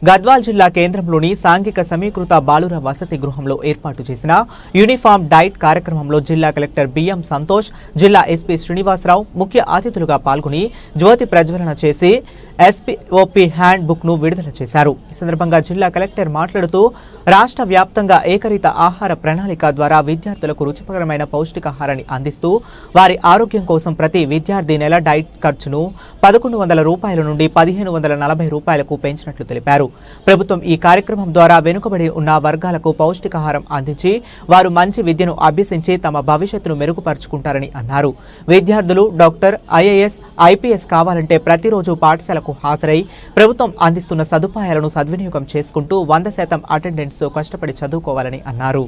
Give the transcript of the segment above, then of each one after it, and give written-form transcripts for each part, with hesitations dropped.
గద్వాల్ జిల్లా కేంద్రంలోని సాంఘిక సమీకృత బాలుర వసతి గృహంలో ఏర్పాటు చేసిన యూనిఫామ్ డైట్ కార్యక్రమంలో జిల్లా కలెక్టర్ బిఎం సంతోష్, జిల్లా ఎస్పీ శ్రీనివాసరావు ముఖ్య అతిథులుగా పాల్గొని జ్యోతి ప్రజ్వలన చేసి ఎస్పీఓపీ హ్యాండ్ బుక్ ను విడుదల చేశారు. ఈ సందర్భంగా జిల్లా కలెక్టర్ మాట్లాడుతూ రాష్ట్ర వ్యాప్తంగా ఏకరీత ఆహార ప్రణాళిక ద్వారా విద్యార్థులకు రుచికరమైన పౌష్టికాహారాన్ని అందిస్తూ వారి ఆరోగ్యం కోసం ప్రతి విద్యార్థి నెల డైట్ ఖర్చును 1100 రూపాయల నుండి 1540 రూపాయలకు పెంచినట్లు తెలిపారు. ప్రభుత్వం ఈ కార్యక్రమం ద్వారా వెనుకబడి ఉన్న వర్గాలకు పౌష్టికాహారం అందించి వారు మంచి విద్యను అభ్యసించి తమ భవిష్యత్తును మెరుగుపరుచుకుంటారని అన్నారు. విద్యార్థులు డాక్టర్, ఐఏఎస్, ఐపీఎస్ కావాలంటే ప్రతిరోజు పాఠశాలకు హాజరై ప్రభుత్వం అందిస్తున్న సదుపాయాలను సద్వినియోగం చేసుకుంటూ 100% అటెండెన్స్ తో కష్టపడి చదువుకోవాలని అన్నారు.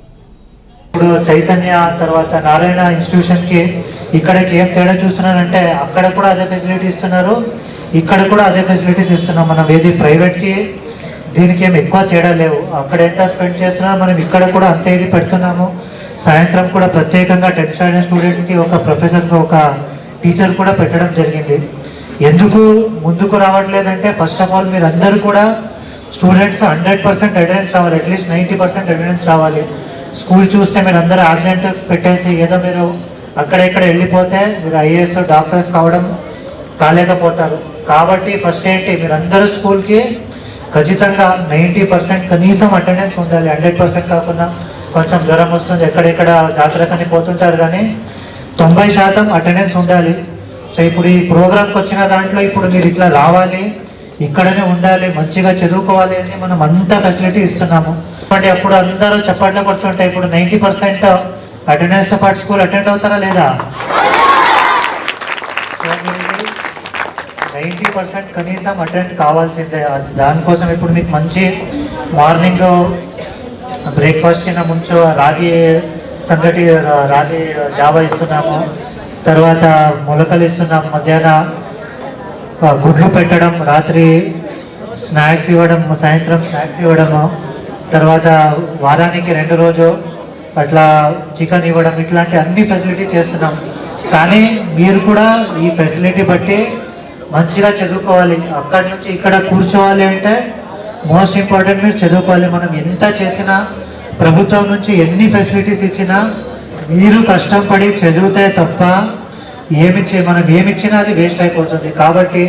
చైతన్య తర్వాత నారాయణ ఇన్స్టిట్యూషన్ కి ఇక్కడికి ఏం తేడా చూస్తున్నారంటే అక్కడ కూడా అదే ఫెసిలిటీ ఇస్తున్నారు, ఇక్కడ కూడా అదే ఫెసిలిటీస్ ఇస్తున్నాం. మనం ఏది ప్రైవేట్ కి దీనికి ఏం ఎక్కువ తేడా లేవు. అక్కడ ఎంత స్పెండ్ చేస్తున్నారో మనం ఇక్కడ కూడా అంతే ఇది పెడుతున్నాము. సాయంత్రం కూడా ప్రత్యేకంగా 10th స్టాండర్డ్ స్టూడెంట్స్ కి ఒక ప్రొఫెసర్, ఒక టీచర్ కూడా పెట్టడం జరిగింది. ఎందుకు ముందుకు రావట్లేదంటే ఫస్ట్ ఆఫ్ ఆల్ మీరు అందరూ కూడా స్టూడెంట్స్ 100% అటెండెన్స్ రావాలి, అట్లీస్ట్ 90% అటెండెన్స్ రావాలి. స్కూల్ చూస్తే మీరు అందరూ ఆబ్సెంట్ పెట్టేసి ఏదో మీరు అక్కడ ఇక్కడ వెళ్ళిపోతే మీరు ఐఏఎస్ డాక్టర్స్ కాలేకపోతారు. కాబట్టి ఫస్ట్ ఏంటి, మీరు అందరూ స్కూల్కి ఖచ్చితంగా 90% కనీసం అటెండెన్స్ ఉండాలి. 100% కాకుండా కొంచెం జ్వరం వస్తుంది, ఎక్కడెక్కడ జాతరకని పోతుంటారు, కానీ 90% అటెండెన్స్ ఉండాలి. సో ఇప్పుడు ఈ ప్రోగ్రామ్కి వచ్చిన దాంట్లో ఇప్పుడు మీరు ఇట్లా రావాలి, ఇక్కడనే ఉండాలి, మంచిగా చదువుకోవాలి అని మనం అంతా ఫెసిలిటీ ఇస్తున్నాము. అంటే అప్పుడు అందరూ చప్పట్లో కూర్చుంటే ఇప్పుడు 90% అటెండెన్స్ పాటు స్కూల్ అటెండ్ అవుతారా లేదా? 90% కనీసం అటెండ్ కావాల్సిందే. దానికోసం ఇప్పుడు మీకు మంచి మార్నింగ్ బ్రేక్ఫాస్ట్ కింద ముంచు రాగి సంగటి, రాగి జావా ఇస్తున్నాము, తర్వాత మొలకలు ఇస్తున్నాము, మధ్యాహ్నం గుడ్లు పెట్టడం, రాత్రి స్నాక్స్ ఇవ్వడం, సాయంత్రం స్నాక్స్ ఇవ్వడము, తర్వాత వారానికి 2 రోజు అట్లా చికెన్ ఇవ్వడం, ఇట్లాంటి అన్ని ఫెసిలిటీ చేస్తున్నాం. కానీ మీరు కూడా ఈ ఫెసిలిటీ బట్టి మంచిగా చదువుకోవాలి. అక్కడి నుంచి ఇక్కడ కూర్చోవాలి అంటే మోస్ట్ ఇంపార్టెంట్ మీరు చదువుకోవాలి. మనం ఎంత చేసినా, ప్రభుత్వం నుంచి ఎన్ని ఫెసిలిటీస్ ఇచ్చినా మీరు కష్టపడి చదివితే తప్ప మనం ఏమిచ్చినా అది వేస్ట్ అయిపోతుంది. కాబట్టి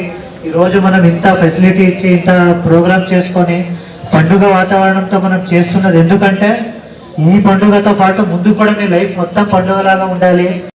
ఈరోజు మనం ఇంత ఫెసిలిటీ ఇచ్చి ఇంత ప్రోగ్రామ్ చేసుకొని పండుగ వాతావరణంతో మనం చేస్తున్నది ఎందుకంటే ఈ పండుగతో పాటు ముందు కూడా మీ లైఫ్ మొత్తం పండుగలాగా ఉండాలి.